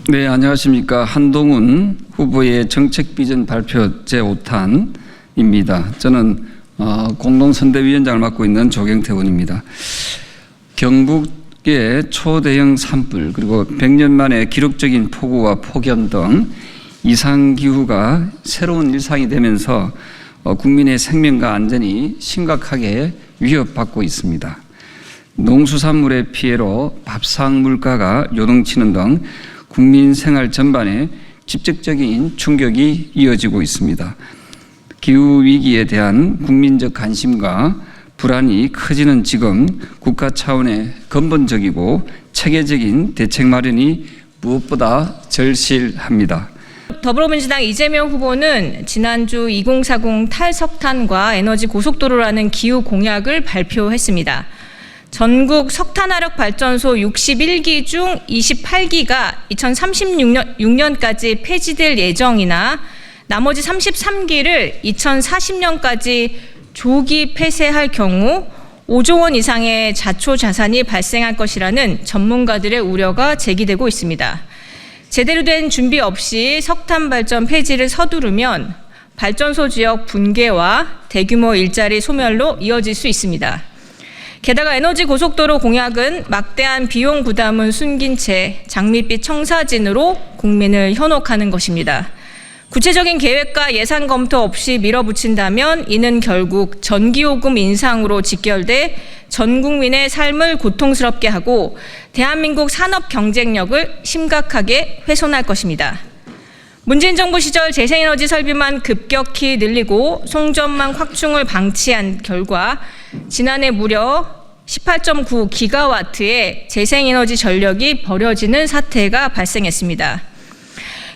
네, 안녕하십니까. 한동훈 후보의 정책 비전 발표 제5탄입니다. 저는 공동선대위원장을 맡고 있는 조경태 의원입니다. 경북의 초대형 산불 그리고 100년 만에 기록적인 폭우와 폭염 등 이상기후가 새로운 일상이 되면서 국민의 생명과 안전이 심각하게 위협받고 있습니다. 농수산물의 피해로 밥상 물가가 요동치는 등 국민 생활 전반에 직접적인 충격이 이어지고 있습니다. 기후위기에 대한 국민적 관심과 불안이 커지는 지금 국가 차원의 근본적이고 체계적인 대책 마련이 무엇보다 절실합니다. 더불어민주당 이재명 후보는 지난주 2040 탈석탄과 에너지 고속도로라는 기후 공약을 발표했습니다. 전국 석탄화력 발전소 61기 중 28기가 2036년까지 폐지될 예정이나 나머지 33기를 2040년까지 조기 폐쇄할 경우 5조 원 이상의 자초 자산이 발생할 것이라는 전문가들의 우려가 제기되고 있습니다. 제대로 된 준비 없이 석탄 발전 폐지를 서두르면 발전소 지역 붕괴와 대규모 일자리 소멸로 이어질 수 있습니다. 게다가 에너지 고속도로 공약은 막대한 비용 부담은 숨긴 채 장밋빛 청사진으로 국민을 현혹하는 것입니다. 구체적인 계획과 예산 검토 없이 밀어붙인다면 이는 결국 전기요금 인상으로 직결돼 전 국민의 삶을 고통스럽게 하고 대한민국 산업 경쟁력을 심각하게 훼손할 것입니다. 문재인 정부 시절 재생에너지 설비만 급격히 늘리고 송전망 확충을 방치한 결과 지난해 무려 18.9 기가와트의 재생에너지 전력이 버려지는 사태가 발생했습니다.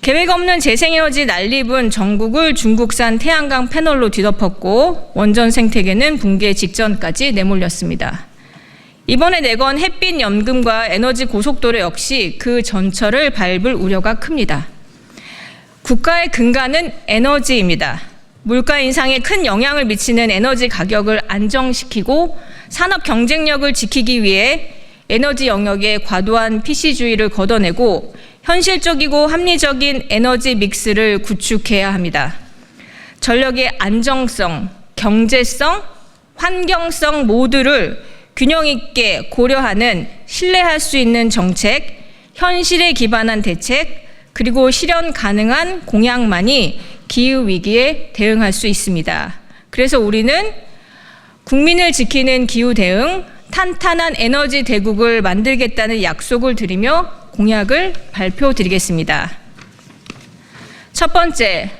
계획 없는 재생에너지 난립은 전국을 중국산 태양광 패널로 뒤덮었고 원전 생태계는 붕괴 직전까지 내몰렸습니다. 이번에 내건 햇빛 연금과 에너지 고속도로 역시 그 전철을 밟을 우려가 큽니다. 국가의 근간은 에너지입니다. 물가 인상에 큰 영향을 미치는 에너지 가격을 안정시키고 산업 경쟁력을 지키기 위해 에너지 영역의 과도한 PC주의를 걷어내고 현실적이고 합리적인 에너지 믹스를 구축해야 합니다. 전력의 안정성, 경제성, 환경성 모두를 균형 있게 고려하는 신뢰할 수 있는 정책, 현실에 기반한 대책, 그리고 실현 가능한 공약만이 기후위기에 대응할 수 있습니다. 그래서 우리는 국민을 지키는 기후 대응, 탄탄한 에너지 대국을 만들겠다는 약속을 드리며 공약을 발표드리겠습니다. 첫 번째,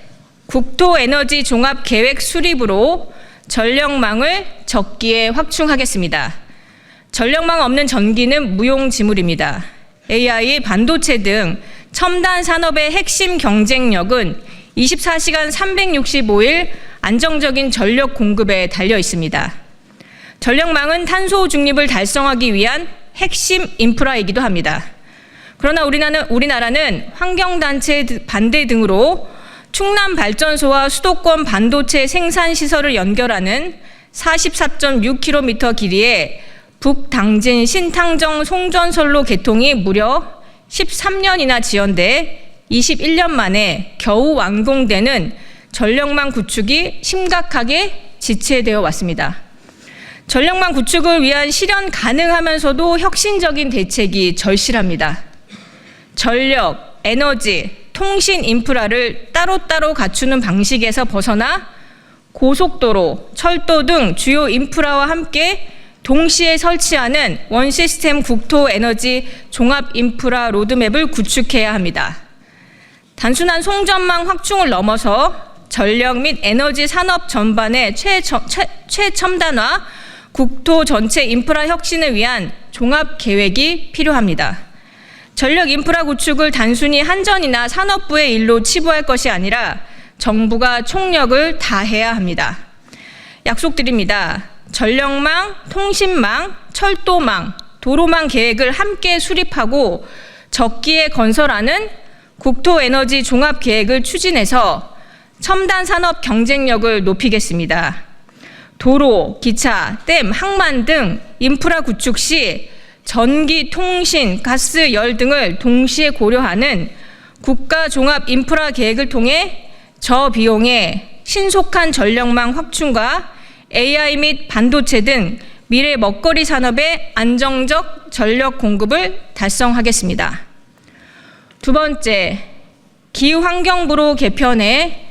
국토에너지 종합계획 수립으로 전력망을 적기에 확충하겠습니다. 전력망 없는 전기는 무용지물입니다. AI, 반도체 등 첨단 산업의 핵심 경쟁력은 24시간 365일 안정적인 전력 공급에 달려 있습니다. 전력망은 탄소 중립을 달성하기 위한 핵심 인프라이기도 합니다. 그러나 우리나라는 환경단체 반대 등으로 충남 발전소와 수도권 반도체 생산 시설을 연결하는 44.6km 길이의 북당진 신탕정 송전선로 개통이 무려 13년이나 지연돼 21년 만에 겨우 완공되는 전력망 구축이 심각하게 지체되어 왔습니다. 전력망 구축을 위한 실현 가능하면서도 혁신적인 대책이 절실합니다. 전력, 에너지, 통신 인프라를 따로따로 갖추는 방식에서 벗어나 고속도로, 철도 등 주요 인프라와 함께 동시에 설치하는 원시스템 국토에너지 종합인프라 로드맵을 구축해야 합니다. 단순한 송전망 확충을 넘어서 전력 및 에너지 산업 전반의 최첨단화, 국토 전체 인프라 혁신을 위한 종합계획이 필요합니다. 전력 인프라 구축을 단순히 한전이나 산업부의 일로 치부할 것이 아니라 정부가 총력을 다해야 합니다. 약속드립니다. 전력망, 통신망, 철도망, 도로망 계획을 함께 수립하고 적기에 건설하는 국토에너지 종합계획을 추진해서 첨단 산업 경쟁력을 높이겠습니다. 도로, 기차, 댐, 항만 등 인프라 구축 시 전기, 통신, 가스, 열 등을 동시에 고려하는 국가 종합 인프라 계획을 통해 저비용의 신속한 전력망 확충과 AI 및 반도체 등 미래 먹거리 산업의 안정적 전력 공급을 달성하겠습니다. 두 번째, 기후환경부로 개편해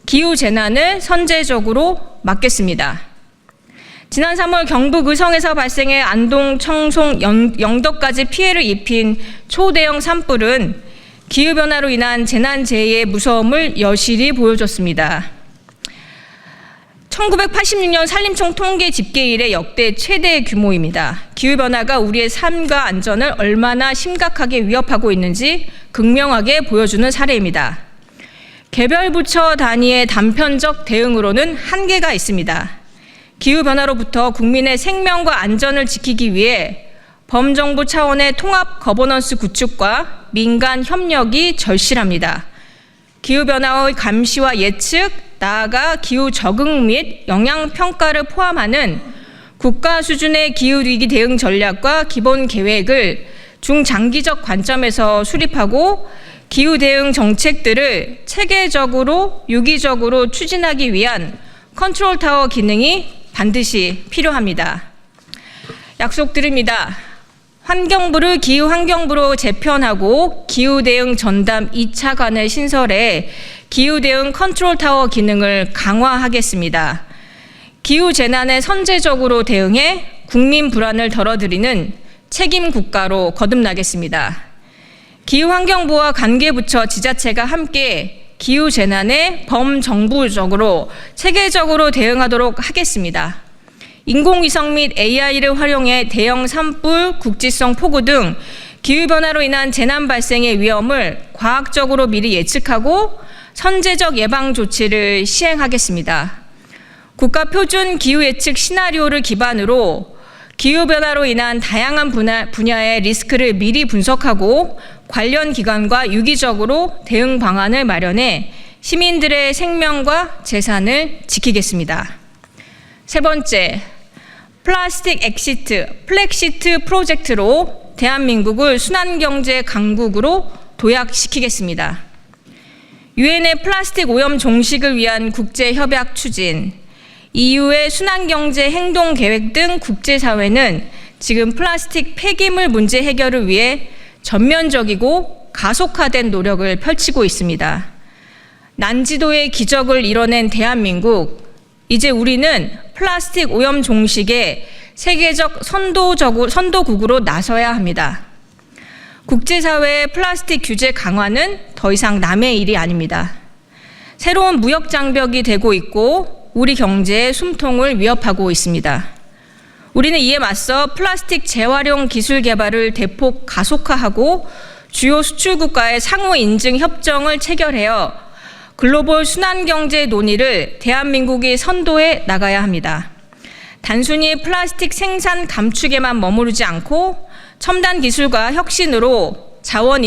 기후재난을 선제적으로 막겠습니다. 지난 3월 경북 의성에서 발생해 안동, 청송, 영덕까지 피해를 입힌 초대형 산불은 기후변화로 인한 재난재해의 무서움을 여실히 보여줬습니다. 1986년 산림청 통계 집계 이래 역대 최대 규모입니다. 기후변화가 우리의 삶과 안전을 얼마나 심각하게 위협하고 있는지 극명하게 보여주는 사례입니다. 개별 부처 단위의 단편적 대응으로는 한계가 있습니다. 기후변화로부터 국민의 생명과 안전을 지키기 위해 범정부 차원의 통합 거버넌스 구축과 민간 협력이 절실합니다. 기후변화의 감시와 예측, 나아가 기후 적응 및 영향 평가를 포함하는 국가 수준의 기후위기 대응 전략과 기본 계획을 중장기적 관점에서 수립하고 기후 대응 정책들을 체계적으로 유기적으로 추진하기 위한 컨트롤 타워 기능이 반드시 필요합니다. 약속드립니다. 환경부를 기후환경부로 재편하고 기후대응 전담 2차관을 신설해 기후대응 컨트롤타워 기능을 강화하겠습니다. 기후재난에 선제적으로 대응해 국민 불안을 덜어드리는 책임 국가로 거듭나겠습니다. 기후환경부와 관계부처 지자체가 함께 기후재난에 범정부적으로 체계적으로 대응하도록 하겠습니다. 인공위성 및 AI를 활용해 대형 산불, 국지성 폭우 등 기후변화로 인한 재난 발생의 위험을 과학적으로 미리 예측하고 선제적 예방 조치를 시행하겠습니다. 국가 표준 기후 예측 시나리오를 기반으로 기후변화로 인한 다양한 분야의 리스크를 미리 분석하고 관련 기관과 유기적으로 대응 방안을 마련해 시민들의 생명과 재산을 지키겠습니다. 세 번째, 플라스틱 엑시트, 플렉시트 프로젝트로 대한민국을 순환경제 강국으로 도약시키겠습니다. 유엔의 플라스틱 오염 종식을 위한 국제협약 추진, EU의 순환경제 행동계획 등 국제사회는 지금 플라스틱 폐기물 문제 해결을 위해 전면적이고 가속화된 노력을 펼치고 있습니다. 난지도의 기적을 이뤄낸 대한민국, 이제 우리는 플라스틱 오염 종식에 세계적 선도국으로 나서야 합니다. 국제사회의 플라스틱 규제 강화는 더 이상 남의 일이 아닙니다. 새로운 무역 장벽이 되고 있고 우리 경제의 숨통을 위협하고 있습니다. 우리는 이에 맞서 플라스틱 재활용 기술 개발을 대폭 가속화하고 주요 수출국가의 상호 인증 협정을 체결하여 글로벌 순환경제 논의를 대한민국이 선도해 나가야 합니다. 단순히 플라스틱 생산 감축에만 머무르지 않고 첨단 기술과 혁신으로 자원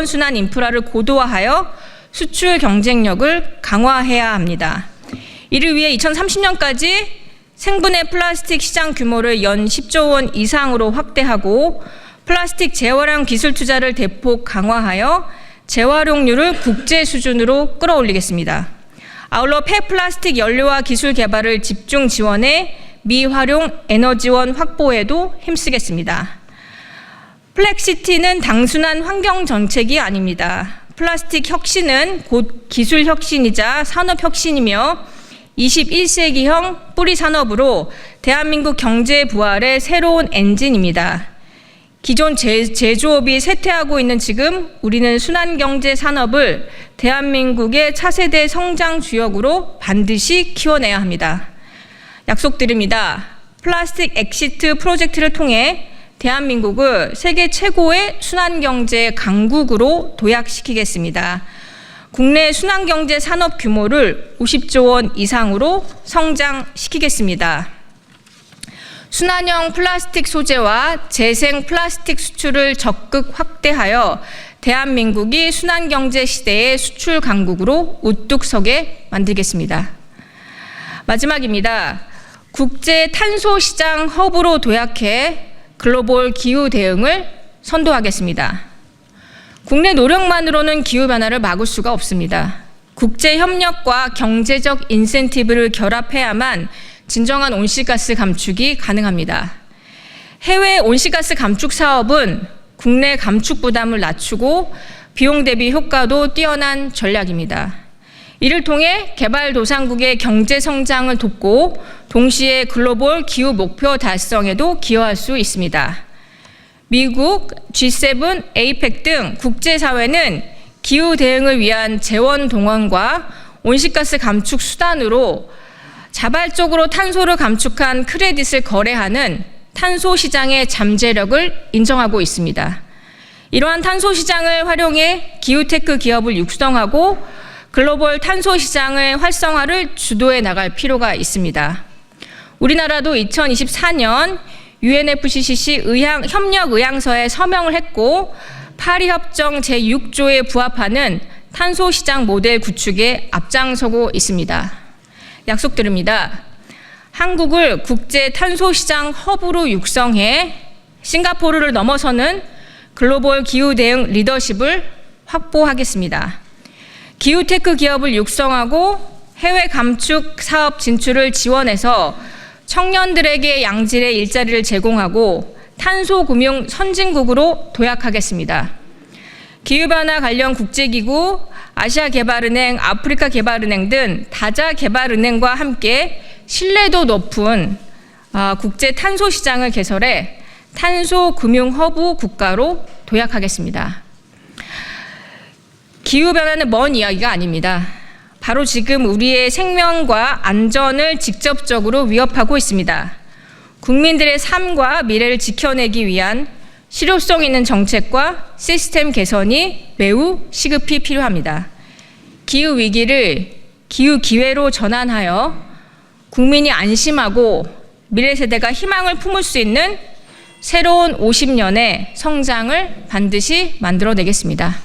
순환 인프라를 고도화하여 수출 경쟁력을 강화해야 합니다. 이를 위해 2030년까지 생분해 플라스틱 시장 규모를 연 10조 원 이상으로 확대하고 플라스틱 재활용 기술 투자를 대폭 강화하여 재활용률을 국제 수준으로 끌어올리겠습니다. 아울러 폐플라스틱 연료화 기술 개발을 집중 지원해 미활용 에너지원 확보에도 힘쓰겠습니다. 플렉시티는 단순한 환경 정책이 아닙니다. 플라스틱 혁신은 곧 기술 혁신이자 산업 혁신이며 21세기형 뿌리 산업으로 대한민국 경제 부활의 새로운 엔진입니다. 기존 제조업이 쇠퇴하고 있는 지금 우리는 순환경제 산업을 대한민국의 차세대 성장 주역으로 반드시 키워내야 합니다. 약속드립니다. 플라스틱 엑시트 프로젝트를 통해 대한민국을 세계 최고의 순환경제 강국으로 도약시키겠습니다. 국내 순환경제 산업 규모를 50조 원 이상으로 성장시키겠습니다. 순환형 플라스틱 소재와 재생 플라스틱 수출을 적극 확대하여 대한민국이 순환경제 시대의 수출 강국으로 우뚝 서게 만들겠습니다. 마지막입니다. 국제 탄소 시장 허브로 도약해 글로벌 기후 대응을 선도하겠습니다. 국내 노력만으로는 기후변화를 막을 수가 없습니다. 국제 협력과 경제적 인센티브를 결합해야만 진정한 온실가스 감축이 가능합니다. 해외 온실가스 감축 사업은 국내 감축 부담을 낮추고 비용 대비 효과도 뛰어난 전략입니다. 이를 통해 개발도상국의 경제 성장을 돕고 동시에 글로벌 기후 목표 달성에도 기여할 수 있습니다. 미국, G7, APEC 등 국제사회는 기후 대응을 위한 재원 동원과 온실가스 감축 수단으로 자발적으로 탄소를 감축한 크레딧을 거래하는 탄소 시장의 잠재력을 인정하고 있습니다. 이러한 탄소 시장을 활용해 기후테크 기업을 육성하고 글로벌 탄소 시장의 활성화를 주도해 나갈 필요가 있습니다. 우리나라도 2024년 UNFCCC 협력의향서에 서명을 했고 파리협정 제6조에 부합하는 탄소 시장 모델 구축에 앞장서고 있습니다. 약속드립니다. 한국을 국제 탄소 시장 허브로 육성해 싱가포르를 넘어서는 글로벌 기후 대응 리더십을 확보하겠습니다. 기후테크 기업을 육성하고 해외 감축 사업 진출을 지원해서 청년들에게 양질의 일자리를 제공하고 탄소 금융 선진국으로 도약하겠습니다. 기후변화 관련 국제기구, 아시아개발은행, 아프리카개발은행 등 다자개발은행과 함께 신뢰도 높은 국제 탄소 시장을 개설해 탄소 금융 허브 국가로 도약하겠습니다. 기후변화는 먼 이야기가 아닙니다. 바로 지금 우리의 생명과 안전을 직접적으로 위협하고 있습니다. 국민들의 삶과 미래를 지켜내기 위한 실효성 있는 정책과 시스템 개선이 매우 시급히 필요합니다. 기후 위기를 기후 기회로 전환하여 국민이 안심하고 미래 세대가 희망을 품을 수 있는 새로운 50년의 성장을 반드시 만들어내겠습니다.